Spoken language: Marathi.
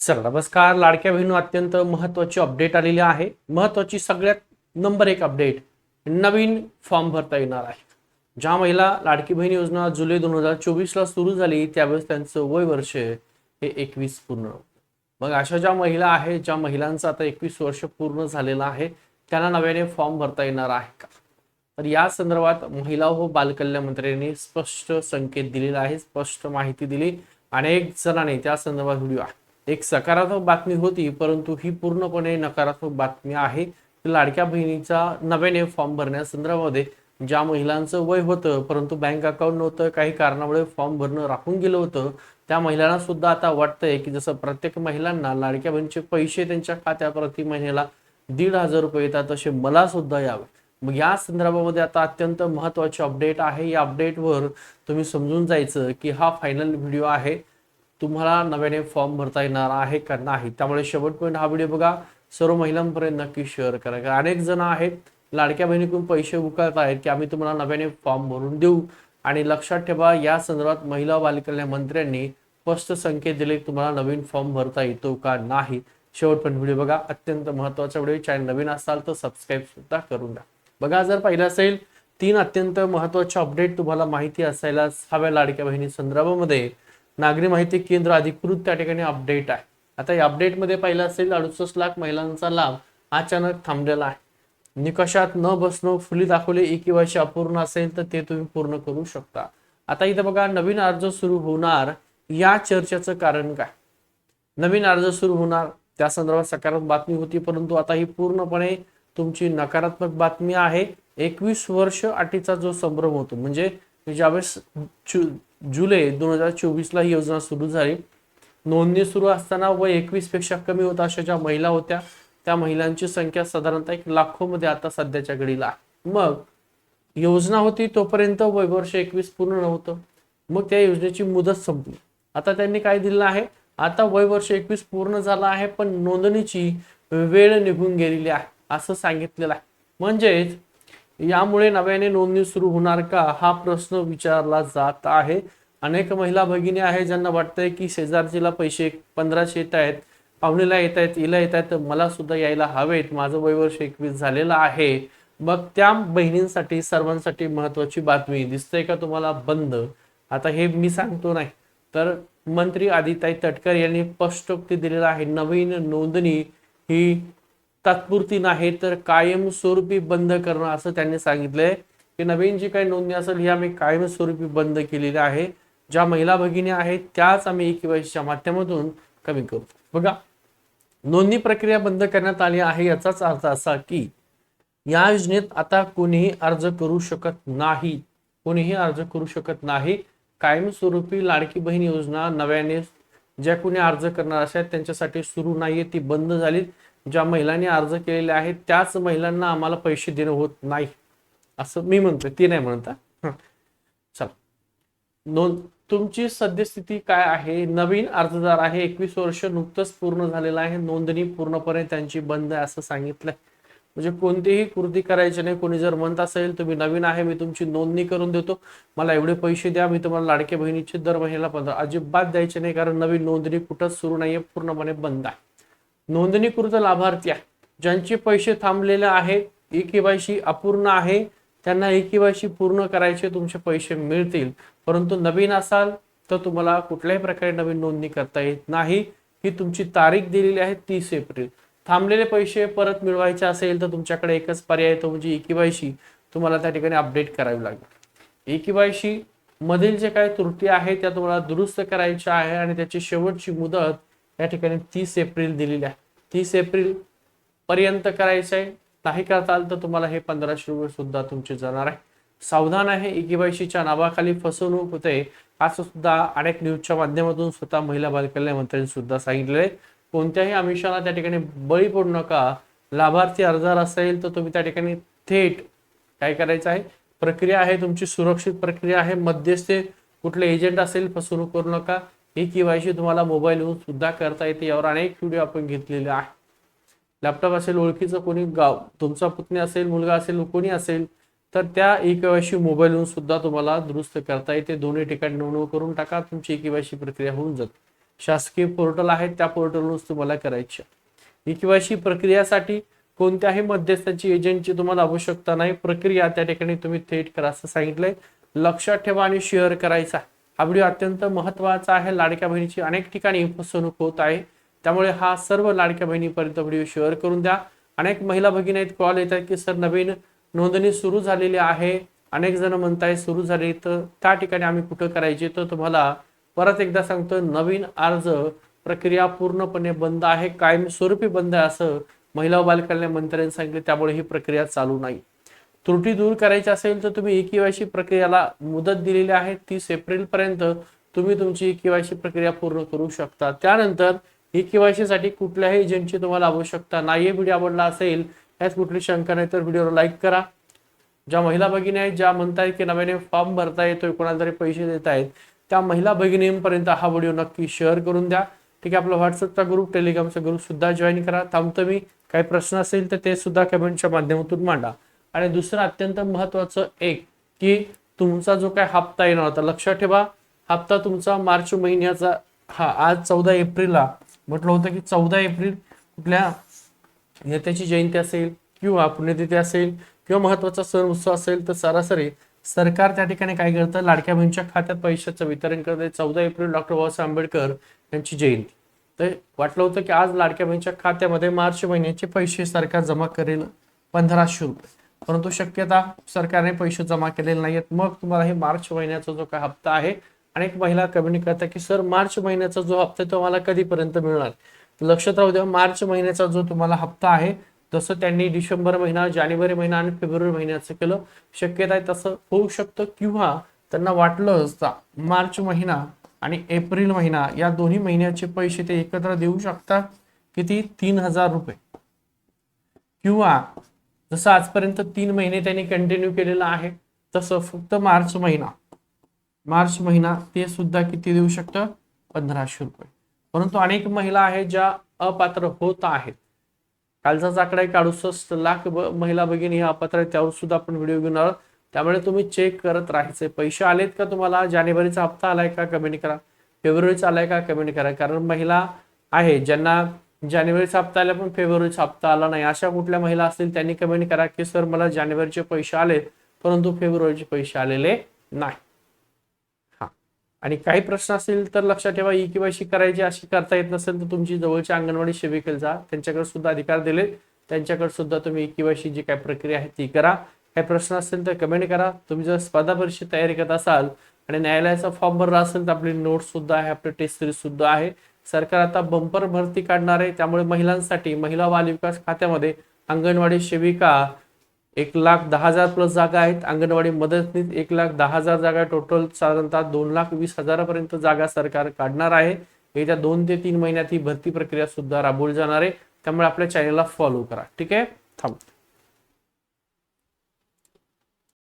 चला नमस्कार. लाडक्या बहिणी अत्यंत महत्त्वाची अपडेट आलेली आहे. महत्त्वाची सगळ्यात नंबर एक अपडेट, नवीन फॉर्म भरता येणार आहे. ज्या महिला लाडकी बहीण योजना जुलै 2024 ला सुरू झाली त्यावेळेस त्यांचं वय वर्ष हे 21 पूर्ण होतं. मग अशा ज्या महिला आहेत, ज्या महिलांचं आता 21 वर्ष पूर्ण झालेलं आहे, त्यांना नव्याने फॉर्म भरता येणार आहे का? तर या संदर्भात महिला व बालकल्याण मंत्र्यांनी स्पष्ट संकेत दिलेला आहे, स्पष्ट माहिती दिली. अनेक जणांनी त्या संदर्भात व्हिडिओ आहे. एक सकारात्मक बातमी होती, परंतु ही पूर्णपणे नकारात्मक बातमी आहे. लाडक्या बहिणीचा नव्याने फॉर्म भरण्यासंदर्भामध्ये ज्या महिलांचं वय होतं परंतु बँक अकाउंट नव्हतं, काही कारणामुळे फॉर्म भरणं राहून गेलं होतं, त्या महिलांना सुद्धा आता वाटतंय की जसं प्रत्येक महिलांना लाडक्या बहिणीचे पैसे त्यांच्या खात्यात प्रति महिन्याला 1,500 रुपये येतात, तसे मला सुद्धा यावे. मग या संदर्भामध्ये आता अत्यंत महत्त्वाची अपडेट आहे. या अपडेटवर तुम्ही समजून जायचं की हा फायनल व्हिडिओ आहे, तुम्हाला नव्याने फॉर्म भरता येणार आहे का नाही. त्यामुळे शेवटपर्यंत हा व्हिडिओ बघा, सर्व महिलांपर्यंत नक्की शेअर करा. कारण अनेक जण आहेत लाडक्या बहिणीकडून पैसे उकळत आहेत की आम्ही तुम्हाला नव्याने फॉर्म भरून देऊ. आणि लक्षात ठेवा, या संदर्भात महिला व बालकल्याण मंत्र्यांनी स्पष्ट संकेत दिले, तुम्हाला नवीन फॉर्म भरता येतो का नाही. शेवटपर्यंत व्हिडिओ बघा, अत्यंत महत्त्वाचा व्हिडिओ. चॅनल नवीन असाल तर सबस्क्राईब सुद्धा करून द्या. बघा, जर पाहिलं असेल 3 अत्यंत महत्त्वाचे अपडेट तुम्हाला माहिती असायलाच हव्या लाडक्या बहिणी संदर्भामध्ये. नागरी माहिती केंद्र अधिकृत त्या ठिकाणी अपडेट आहे. आता या अपडेटमध्ये पाहिलं असेल 68 लाख महिलांचा लाभ अचानक थांबलेला आहे. निकषात न बसणं, फुली दाखवले ई-केवायसी अपूर्ण असेल तर ते तुम्ही पूर्ण करू शकता. आता इथं बघा, नवीन अर्ज सुरू होणार, या चर्चेचं कारण काय? नवीन अर्ज सुरू होणार त्या संदर्भात सकारात्मक बातमी होती, परंतु आता ही पूर्णपणे तुमची नकारात्मक बातमी आहे. 21 वर्ष अटीचा जो संभ्रम होतो, म्हणजे ज्यावेळेस जुलै 2024 ला ही योजना सुरू झाली, नोंदणी सुरू असताना वय 21 पेक्षा कमी होता अशा ज्या महिला होत्या, त्या महिलांची संख्या साधारणतः 1 लाखोमध्ये आता सध्याच्या घडीला आहे. मग योजना होती तोपर्यंत वय वर्ष 21 पूर्ण नव्हतं, मग त्या योजनेची मुदत संपली. आता त्यांनी काय दिलं आहे, आता वय वर्ष 21 पूर्ण झालं आहे पण नोंदणीची वेळ निघून गेलेली आहे असं सांगितलेलं आहे. म्हणजेच यामुळे नव्याने नोंदणी सुरू होणार का हा प्रश्न विचारला जात आहे. अनेक महिला भगिनी आहे ज्यांना वाटतंय की शेजारचीला पैसे 1500 येत आहेत, पाहुणीला येत आहेत, हिला येत आहेत, मला सुद्धा यायला हवेत, माझं वय वर्ष 21 झालेलं आहे. मग त्या बहिणींसाठी सर्वांसाठी महत्वाची बातमी दिसतंय का तुम्हाला? बंद. आता हे मी सांगतो नाही, तर मंत्री आदिताई तटकरे यांनी स्पष्टोक्ती दिलेला आहे, नवीन नोंदणी ही तात्पुरती नाही तर कायमस्वरूपी बंद करणं असं त्यांनी सांगितलंय. की नवीन जी काही नोंदणी असेल ही आम्ही कायमस्वरूपी बंद केलेली आहे. ज्या महिला भगिनी आहेत त्याच आम्ही ई-केवायसीच्या माध्यमातून कमी करू. बघा, नोंदणी प्रक्रिया बंद करण्यात आली आहे, याचाच अर्थ असा की या योजनेत आता कोणीही अर्ज करू शकत नाही, कोणीही अर्ज करू शकत नाही. कायमस्वरूपी लाडकी बहीण योजना नव्याने ज्या कोणी अर्ज करणार असेल त्यांच्यासाठी सुरू नाहीये, ती बंद झाली. ज्या महिलांनी अर्ज केलेले आहेत त्याच महिलांना आम्हाला पैसे देणं होत नाही असं मी म्हणतोय, ती नाही म्हणता. चला, तुमची सद्यस्थिती काय आहे? नवीन अर्जदार आहे, 21 वर्ष नुकतंच पूर्ण झालेलं आहे, नोंदणी पूर्णपणे त्यांची बंद आहे असं सांगितलंय. म्हणजे कोणतीही कृती करायची नाही. कोणी जर म्हणत असेल तुम्ही नवीन आहे, मी तुमची नोंदणी करून देतो, मला एवढे पैसे द्या, मी तुम्हाला लाडक्या बहिणीचे दर महिन्याला 15, अजिबात द्यायचे नाही. कारण नवीन नोंदणी कुठंच सुरू नाहीये, पूर्णपणे बंद आहे. नोंदणीकृत लाभार्थी आहे ज्यांचे पैसे थांबलेले आहेत, ई-केवायसी अपूर्ण आहे, त्यांना ई-केवायसी पूर्ण करायचे, तुमचे पैसे मिळतील. परंतु नवीन असाल तर तुम्हाला कुठल्याही प्रकारे नवीन नोंदणी करता येत नाही. ही तुमची तारीख दिलेली आहे 30 एप्रिल. थांबलेले पैसे परत मिळवायचे असेल तर तुमच्याकडे एकच पर्याय, तो म्हणजे ई-केवायसी तुम्हाला त्या ठिकाणी अपडेट करावी लागेल. ई-केवायसी मधील जे काही त्रुटी आहेत त्या तुम्हाला दुरुस्त करायच्या आहे आणि त्याची शेवटची मुदत या ठिकाणी 30 एप्रिल दिलेली आहे. 30 एप्रिल पर्यंत करायचं आहे. नाही करता आलं तर तुम्हाला हे 1500 रुपये सुद्धा तुमचे जाणार आहे. सावधान आहे, ई-केवायसीच्या नावाखाली फसवणूक होते असं सुद्धा अनेक न्यूजच्या माध्यमातून स्वतः महिला बालकल्याण मंत्र्यांनी सुद्धा सांगितले. कोणत्याही आमिषाला त्या ठिकाणी बळी पडू नका. लाभार्थी अर्जदार असेल तर तुम्ही त्या ठिकाणी थेट काय करायचं आहे, प्रक्रिया आहे तुमची, सुरक्षित प्रक्रिया आहे. मध्यस्थी कुठले एजंट असेल फसवणूक करू नका. ई-केवायसी तुम्हाला मोबाईलवरून सुद्धा करता येते. यावर अनेक व्हिडिओ आपण घेतलेले आहे. लॅपटॉप असेल, ओळखीचं कोणी गाव, तुमचा पुतणी असेल, मुलगा असेल, कोणी असेल तर त्या ई-केवायसी मोबाईलवरून सुद्धा तुम्हाला दुरुस्त करता येते. दोन्ही ठिकाणी नोंदणी करून टाका, तुमची ई-केवायसी प्रक्रिया होऊन जाते. शासकीय पोर्टल आहे त्या पोर्टलवरून तुम्हाला करायची आहे। ई-केवायसी प्रक्रियासाठी कोणत्याही मध्यस्थाची एजंटची तुम्हाला आवश्यकता नाही, प्रक्रिया त्या ठिकाणी तुम्ही थेट करा असं सांगितलंय। लक्षात ठेवा आणि शेअर करायचा। हा व्हिडिओ अत्यंत महत्त्वाचा आहे। लाडक्या बहिणीची अनेक ठिकाणी फसवणूक होत आहे, त्यामुळे हा सर्व लाडक्या बहिणीपर्यंत व्हिडिओ शेअर करून द्या। अनेक महिला भगिनी आहेत, कॉल येतात की सर नवीन नोंदणी सुरू झालेली आहे, अनेक जण म्हणताय सुरू झाली, तर त्या ठिकाणी आम्ही कुठं करायची? तर तुम्हाला परत एकदा सांगतो, नवीन अर्ज प्रक्रिया पूर्णपणे बंद आहे, कायमस्वरूपी बंद आहे असं महिला व बालकल्याण मंत्र्यांनी सांगितले, त्यामुळे ही प्रक्रिया चालू नाही। त्रुटी दूर करायची असेल तर तुम्ही ई-केवायसी प्रक्रियाला मुदत दिलेली आहे 30 एप्रिल पर्यंत तुम्ही तुमची ई-केवायसी प्रक्रिया पूर्ण करू शकता। त्यानंतर ई-केवायसी साठी कुठल्याही एजंटची तुम्हाला आवश्यकता नाहीये। व्हिडिओ आवडला असेल, यात कुठली शंका नाही तर व्हिडिओला लाईक करा। ज्या महिला भगिनी आहेत, ज्या म्हणतायत की नव्याने फॉर्म भरता येतोय, कोणाला तरी पैसे देत आहेत, त्या महिला भगिनींपर्यंत हा व्हिडिओ नक्की शेअर करून द्या। ठीक आहे, आपला व्हॉट्सअपचा ग्रुप, टेलिग्रामचा ग्रुप सुद्धा जॉईन करा। थांबतो मी, काही प्रश्न असेल तर ते सुद्धा कमेंटच्या माध्यमातून मांडा। आणि दुसरं अत्यंत महत्त्वाचं एक की तुमचा जो काय हप्ता येणार होता, लक्षात ठेवा हप्ता तुमचा मार्च महिन्याचा, आज 14 एप्रिलला म्हटलं होतं की 14 एप्रिल कुठल्या नेत्याची जयंती असेल किंवा पुण्यतिथी असेल किंवा महत्त्वाचा सण उत्सव असेल तर सरासरी सरकार त्या ठिकाणी काय करतं, लाडक्या बहिणीच्या खात्यात पैशाचं वितरण करते। 14 एप्रिल डॉक्टर बाबासाहेब आंबेडकर यांची जयंती, तर वाटलं होतं की आज लाडक्या बहिणीच्या खात्यामध्ये मार्च महिन्याचे पैसे सरकार जमा करेल 1500 रुपये, परंतु शक्यता सरकारने पैसे जमा केलेले नाहीत। मग तुम्हाला हे मार्च महिन्याचा जो काय हप्ता आहे, अनेक महिला कमेंट करतात की सर मार्च महिन्याचा जो हप्ता तो मला कधीपर्यंत मिळणार? लक्षात राहू द्या, मार्च महिन्याचा जो तुम्हाला हप्ता आहे तसं त्यांनी डिसेंबर महिना, जानेवारी महिना आणि फेब्रुवारी महिन्याचं केलं, शक्यता आहे तसं होऊ शकतं। किंवा त्यांना वाटलं असतं मार्च महिना आणि एप्रिल महिना या दोन्ही महिन्याचे पैसे ते एकत्र देऊ शकतात, किती 3000 रुपये, किंवा जसं आजपर्यंत 3 महिने त्यांनी कंटिन्यू केलेलं आहे तसं फक्त मार्च महिना ते सुद्धा किती देऊ शकतं, 1500 रुपये। परंतु अनेक महिला आहेत ज्या अपात्र होत आहेत। कालचा आकडा आहे 68 लाख महिला भगिनी ह्या अपात्र आहेत, त्यावर सुद्धा आपण व्हिडिओ घेणार आहोत। त्यामुळे तुम्ही चेक करत राहायचे, पैसे आलेत का तुम्हाला, जानेवारीचा हप्ता आलाय का कमेंट करा, फेब्रुवारीचा आलाय का कमेंट करा। कारण महिला आहे ज्यांना जानेवारीचा हप्ता आला पण फेब्रुवारीचा हप्ता आला नाही, अशा कुठल्या महिला असतील त्यांनी कमेंट करा की सर मला जानेवारीचे पैसे आले परंतु फेब्रुवारीचे पैसे आलेले नाही। आणि काही प्रश्न असेल तर लक्षात ठेवा, ई-केवायसी करायची अशी करता येत नसेल तर तुमची जवळच्या अंगणवाडी सेविकेला जा, त्यांच्याकडे सुद्धा अधिकार दिले, त्यांच्याकडे सुद्धा तुम्ही ई-केवायसी जी काय प्रक्रिया आहे ती करा। काही प्रश्न असेल तर कमेंट करा। तुम्ही जर स्पर्धा परीक्षेची तयारी करत असाल आणि न्यायालयाचा फॉर्म भरला असेल तर आपली नोट सुद्धा आहे, आपली टेस्ट सिरीज सुद्धा आहे। सरकार आता बंपर भरती काढणार आहे, त्यामुळे महिलांसाठी महिला बाल विकास खात्यामध्ये अंगणवाडी सेविका 1,10,000 प्लस जागा आहेत, अंगणवाडी मदतनीस 1,10,000 जागा, टोटल साधारणतः 2,20,000 पर्यंत जागा सरकार काढणार आहे। येत्या 2 ते 3 महिन्यात ही भरती प्रक्रिया सुद्धा राबवली जाणार आहे, त्यामुळे आपल्या चॅनलला फॉलो करा। ठीक आहे, थांब।